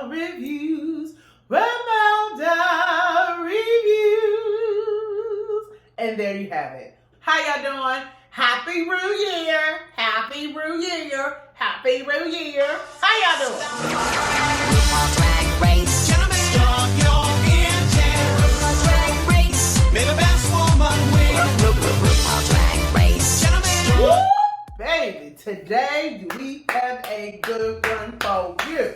reviews. Romelda reviews. And there you have it. How y'all doing? Happy New Year. Happy New Year. Happy New Year. How y'all doing? RuPaul Drag Race. Gentlemen, start your engine. RuPaul Drag Race. May the best woman win. RuPaul Drag Race. Gentlemen, Woo! Baby, today we have a good one for you.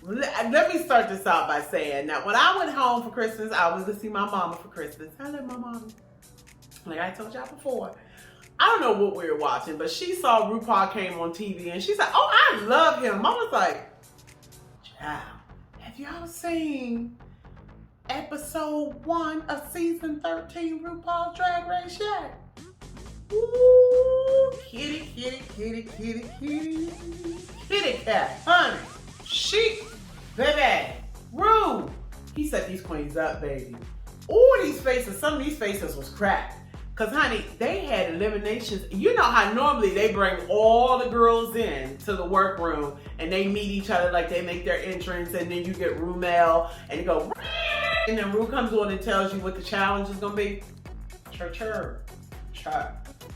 Let me start this out by saying that when I went home for Christmas, I was to see my mama for Christmas. I love my mama. Like I told y'all before. I don't know what we were watching, but she saw RuPaul came on TV and she said, "Oh, I love him." I was like, "Child, have y'all seen episode 1 of season 13 RuPaul Drag Race yet?" Ooh, kitty, kitty, kitty, kitty, kitty, kitty cat, honey. She, baby, Ru. He set these queens up, baby. Ooh, these faces, some of these faces was cracked. Cause honey, they had eliminations. You know how normally they bring all the girls in to the workroom and they meet each other, like they make their entrance, and then you get Rumel and you go, and then Ru comes on and tells you what the challenge is gonna be. Chur.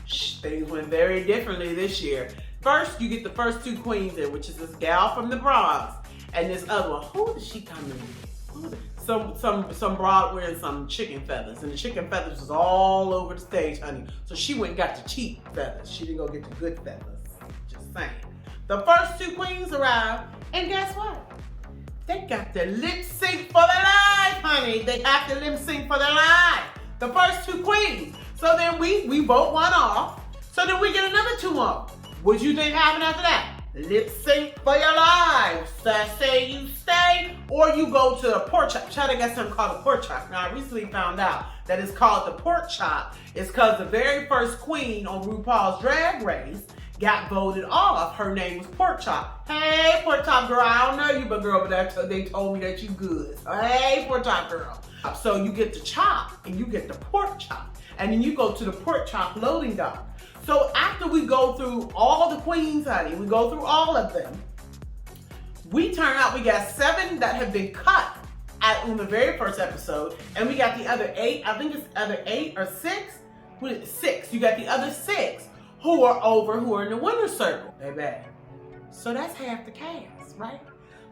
Things went very differently this year. First, you get the first 2 queens in, which is this gal from the Bronx and this other one. Who did she come in with? Some broad wearing some chicken feathers, and the chicken feathers was all over the stage, honey. So she went and got the cheap feathers. She didn't go get the good feathers. Just saying. The first 2 queens arrived, and guess what? They got the lip sync for their life, honey. They have to lip sync for their life. The first 2 queens. So then we vote one off. So then we get another 2 on. What you think happened after that? Lip sync for your lives. So say you stay or you go to a pork chop. Child, I got something called a pork chop. Now I recently found out that it's called the pork chop. It's because the very first queen on RuPaul's Drag Race got voted off. Her name was Pork Chop. Hey, Pork Chop girl, I don't know you, but girl, but they told me that you good. So, hey, Pork Chop girl. So you get the chop and you get the pork chop. And then you go to the pork chop loading dock. So after we go through all the queens, honey, we go through all of them, we turn out we got 7 that have been cut on the very first episode, and we got the other 8, I think it's either 8 or 6, 6. You got the other 6 who are in the winner's circle, baby. So that's half the cast, right?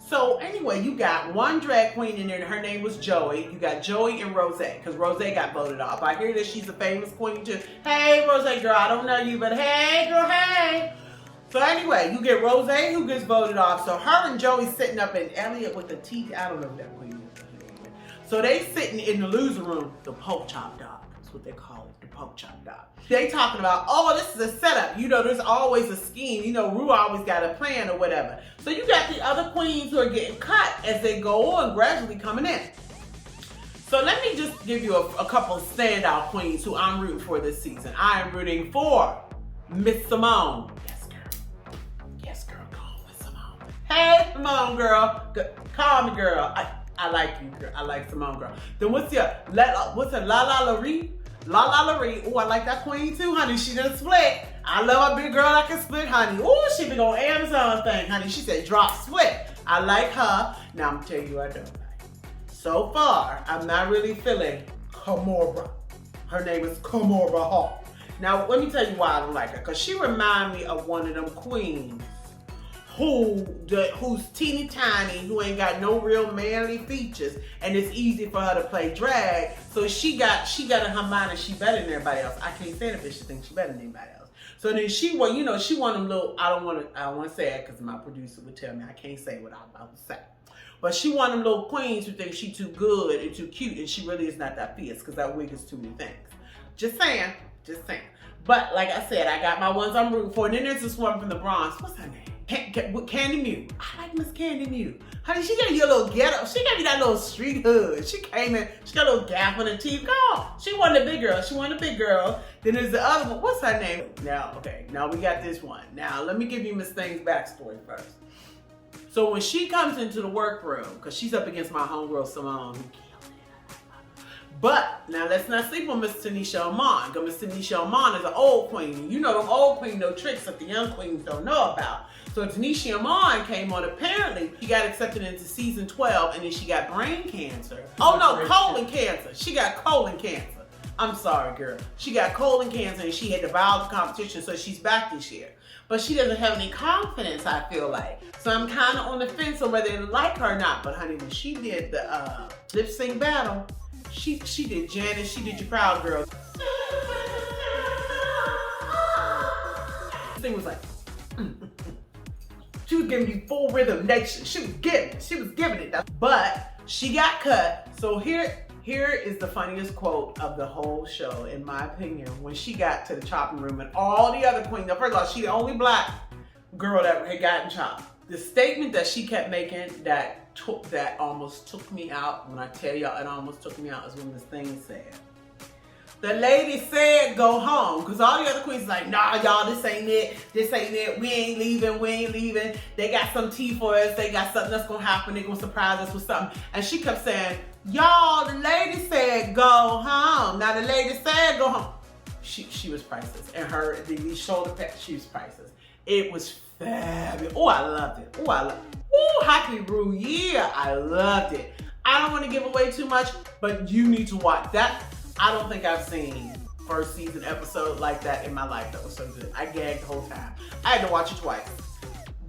So anyway, you got one drag queen in there, and her name was Joey. You got Joey and Rose, because Rose got voted off. I hear that she's a famous queen too. Hey, Rose girl, I don't know you, but hey, girl, hey. So anyway, you get Rose who gets voted off. So her and Joey sitting up in Elliot with the teeth. I don't know if that queen is. So they sitting in the loser room, the pork chop dog. That's what they call it, the pork chop dog. They talking about, oh, this is a setup. You know, there's always a scheme. You know, Ru always got a plan or whatever. So you got the other queens who are getting cut as they go on, gradually coming in. So let me just give you a couple of standout queens who I'm rooting for this season. I am rooting for Miss Simone. Yes, girl, call Miss Simone. Hey, Simone, girl. Call me, girl. I like you, girl. I like Simone, girl. Then what's her? La La Laree? La La Laree. Oh, I like that queen too, honey. She done split. I love a big girl that can split, honey. Oh, she been on Amazon thing, honey. She said drop split. I like her. Now I'm gonna tell you I don't like. So far, I'm not really feeling Kamora. Her name is Kamora Hall. Now let me tell you why I don't like her. Cause she remind me of one of them queens who's teeny tiny, who ain't got no real manly features, and it's easy for her to play drag. So she got in her mind that she better than everybody else. I can't stand it if she thinks she better than anybody else. So then she want them little, I don't want to say it because my producer would tell me I can't say what I'm about to say. But she want them little queens who think she too good and too cute, and she really is not that fierce because that wig is too many things. Just saying. But like I said, I got my ones I'm rooting for. And then there's this one from the Bronx. What's her name? Candy Mew. I like Miss Candy Mew. Honey, she gave you a little ghetto. She gave you that little street hood. She came in, she got a little gap on her teeth. Girl, she wasn't a big girl. Then there's the other one. What's her name? Now we got this one. Now, let me give you Miss Thing's backstory first. So when she comes into the workroom, because she's up against my homegirl Simone, but now let's not sleep on Miss Tanisha Amon, because Miss Tanisha Amon is an old queen. You know them old queen know tricks that the young queens don't know about. So Tanisha Amon came on. Apparently, she got accepted into season 12, and then she got brain cancer. Oh no, colon cancer. She got colon cancer. I'm sorry, girl. She got colon cancer, and she had to bow out the competition, so she's back this year. But she doesn't have any confidence, I feel like. So I'm kind of on the fence on whether they like her or not. But honey, when she did the lip sync battle, she did Janet, she did Your Proud Girl. The thing was like, she was giving you full rhythm nation. She was giving it. But she got cut. So here is the funniest quote of the whole show, in my opinion, when she got to the chopping room and all the other queens. Now, first of all, she the only black girl that had gotten chopped. The statement that she kept making that almost took me out, when I tell y'all it almost took me out, is when this thing said, the lady said go home, because all the other queens like, nah, y'all, this ain't it, we ain't leaving, they got some tea for us, they got something that's gonna happen, they're gonna surprise us with something. And she kept saying, y'all, the lady said go home. Now the lady said go home. She was priceless, and these shoulder pads, she was priceless. It was fabulous. Oh, I loved it. Oh, Hockey Rue, yeah, I loved it. I don't want to give away too much, but you need to watch that. I don't think I've seen first season episode like that in my life. That was so good. I gagged the whole time. I had to watch it twice.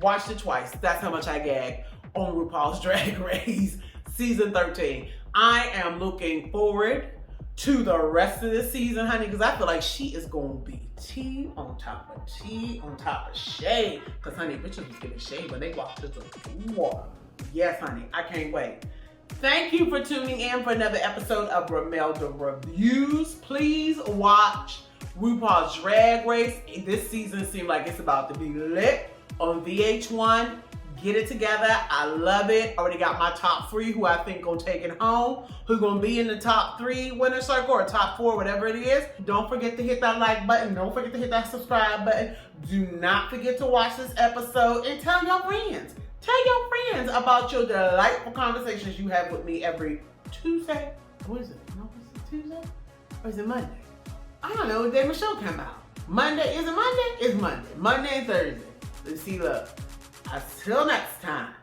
Watched it twice. That's how much I gagged on RuPaul's Drag Race season 13. I am looking forward to the rest of the season, honey, because I feel like she is going to be tea on top of tea on top of shade. Because, honey, bitches was getting shade when they walked through the water. Yes, honey, I can't wait. Thank you for tuning in for another episode of Romelda Reviews. Please watch RuPaul's Drag Race. This season seems like it's about to be lit on VH1. Get it together. I love it. Already got my top 3 who I think gonna take it home, who gonna be in the top 3 winner circle or top 4, whatever it is. Don't forget to hit that like button. Don't forget to hit that subscribe button. Do not forget to watch this episode and tell your friends. Tell your friends about your delightful conversations you have with me every Tuesday. What is it? No, is it Tuesday? Or is it Monday? I don't know what day my show come out. Monday, is it Monday? It's Monday. Monday and Thursday. Let's see, look. Until next time.